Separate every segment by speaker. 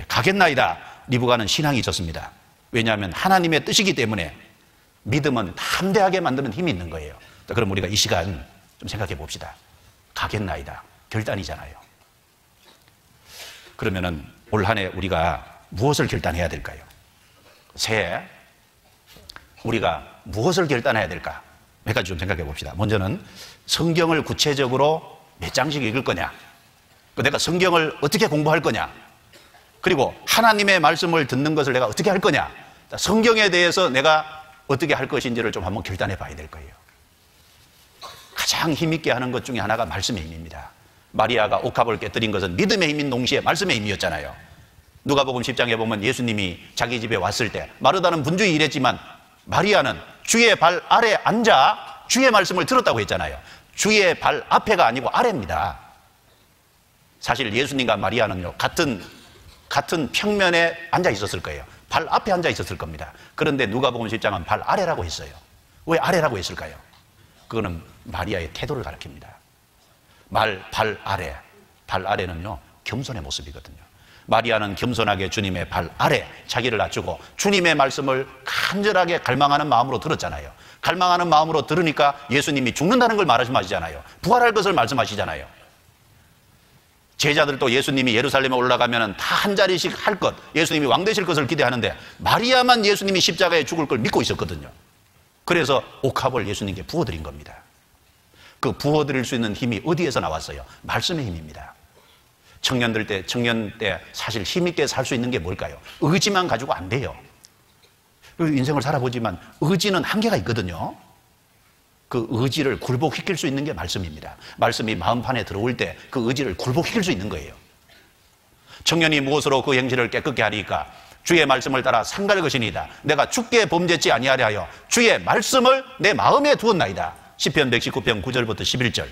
Speaker 1: 가겠나이다. 리브가는 신앙이 있었습니다. 왜냐하면 하나님의 뜻이기 때문에 믿음은 담대하게 만드는 힘이 있는 거예요. 그럼 우리가 이 시간 좀 생각해 봅시다. 가겠나이다. 결단이잖아요. 그러면은 올 한 해 우리가 무엇을 결단해야 될까요? 새해 우리가 무엇을 결단해야 될까? 몇 가지 좀 생각해 봅시다. 먼저는 성경을 구체적으로 몇 장씩 읽을 거냐? 내가 성경을 어떻게 공부할 거냐? 그리고 하나님의 말씀을 듣는 것을 내가 어떻게 할 거냐? 성경에 대해서 내가 어떻게 할 것인지를 좀 한번 결단해 봐야 될 거예요. 가장 힘있게 하는 것 중에 하나가 말씀의 힘입니다. 마리아가 옥합을 깨뜨린 것은 믿음의 힘인 동시에 말씀의 힘이었잖아요. 누가복음 10장에 보면 예수님이 자기 집에 왔을 때 마르다는 분주히 일했지만 마리아는 주의 발 아래 앉아 주의 말씀을 들었다고 했잖아요. 주의 발 앞에가 아니고 아래입니다. 사실 예수님과 마리아는요 같은 평면에 앉아 있었을 거예요. 발 앞에 앉아 있었을 겁니다. 그런데 누가복음 10장은 발 아래라고 했어요. 왜 아래라고 했을까요? 그거는 마리아의 태도를 가리킵니다. 발 아래는요 겸손의 모습이거든요. 마리아는 겸손하게 주님의 발 아래 자기를 낮추고 주님의 말씀을 간절하게 갈망하는 마음으로 들었잖아요. 갈망하는 마음으로 들으니까 예수님이 죽는다는 걸 말씀하시잖아요. 부활할 것을 말씀하시잖아요. 제자들도 예수님이 예루살렘에 올라가면 다 한 자리씩 할 것, 예수님이 왕 되실 것을 기대하는데 마리아만 예수님이 십자가에 죽을 걸 믿고 있었거든요. 그래서 옥합을 예수님께 부어드린 겁니다. 그 부어드릴 수 있는 힘이 어디에서 나왔어요? 말씀의 힘입니다. 청년 때 사실 힘있게 살 수 있는 게 뭘까요? 의지만 가지고 안 돼요. 인생을 살아보지만 의지는 한계가 있거든요. 그 의지를 굴복시킬 수 있는 게 말씀입니다. 말씀이 마음판에 들어올 때 그 의지를 굴복시킬 수 있는 거예요. 청년이 무엇으로 그 행실을 깨끗게 하리까? 주의 말씀을 따라 상갈 것이니이다. 내가 주께 범죄치 아니하려 하여 주의 말씀을 내 마음에 두었나이다. 시편 119편 9절부터 11절.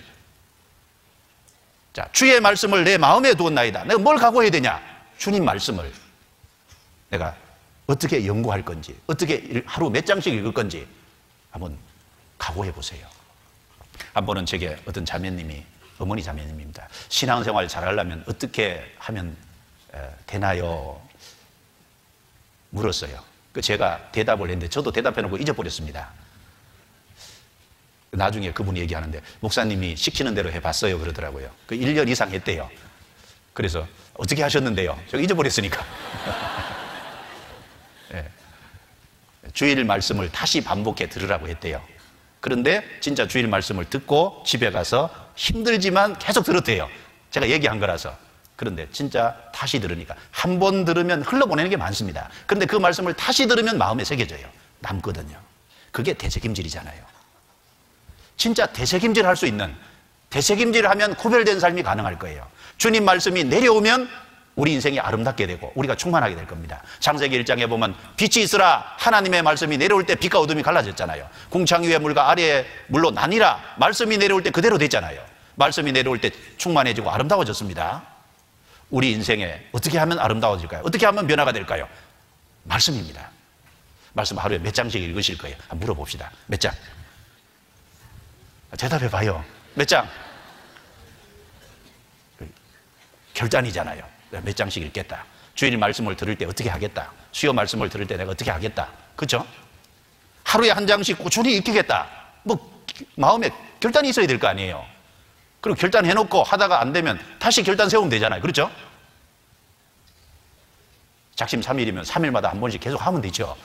Speaker 1: 자, 주의 말씀을 내 마음에 두었나이다. 내가 뭘 각오해야 되냐? 주님 말씀을 내가 어떻게 연구할 건지, 어떻게 하루 몇 장씩 읽을 건지 한번 각오해 보세요. 한 번은 제게 어떤 자매님이, 어머니 자매님입니다. 신앙생활 잘하려면 어떻게 하면 되나요? 물었어요. 제가 대답을 했는데 저도 대답해놓고 잊어버렸습니다. 나중에 그분이 얘기하는데 목사님이 시키는 대로 해봤어요 그러더라고요. 1년 이상 했대요. 그래서 어떻게 하셨는데요? 제가 잊어버렸으니까. 네. 주일 말씀을 다시 반복해 들으라고 했대요. 그런데 진짜 주일 말씀을 듣고 집에 가서 힘들지만 계속 들었대요. 제가 얘기한 거라서. 그런데 진짜 다시 들으니까 한 번 들으면 흘러보내는 게 많습니다. 그런데 그 말씀을 다시 들으면 마음에 새겨져요. 남거든요. 그게 대책임질이잖아요. 진짜 대책임질 할 수 있는, 대책임질 하면 구별된 삶이 가능할 거예요. 주님 말씀이 내려오면 우리 인생이 아름답게 되고 우리가 충만하게 될 겁니다. 창세기 1장에 보면 빛이 있으라 하나님의 말씀이 내려올 때 빛과 어둠이 갈라졌잖아요. 궁창 위의 물과 아래의 물로 나뉘라 말씀이 내려올 때 그대로 됐잖아요. 말씀이 내려올 때 충만해지고 아름다워졌습니다. 우리 인생에 어떻게 하면 아름다워질까요? 어떻게 하면 변화가 될까요? 말씀입니다. 말씀 하루에 몇 장씩 읽으실 거예요? 한번 물어봅시다. 몇 장? 대답해 봐요. 몇 장? 결단이잖아요. 몇 장씩 읽겠다. 주일 말씀을 들을 때 어떻게 하겠다. 수요 말씀을 들을 때 내가 어떻게 하겠다. 그렇죠? 하루에 한 장씩 꾸준히 읽히겠다. 마음에 결단이 있어야 될 거 아니에요. 그리고 결단해놓고 하다가 안 되면 다시 결단 세우면 되잖아요. 그렇죠? 작심 3일이면 3일마다 한 번씩 계속 하면 되죠.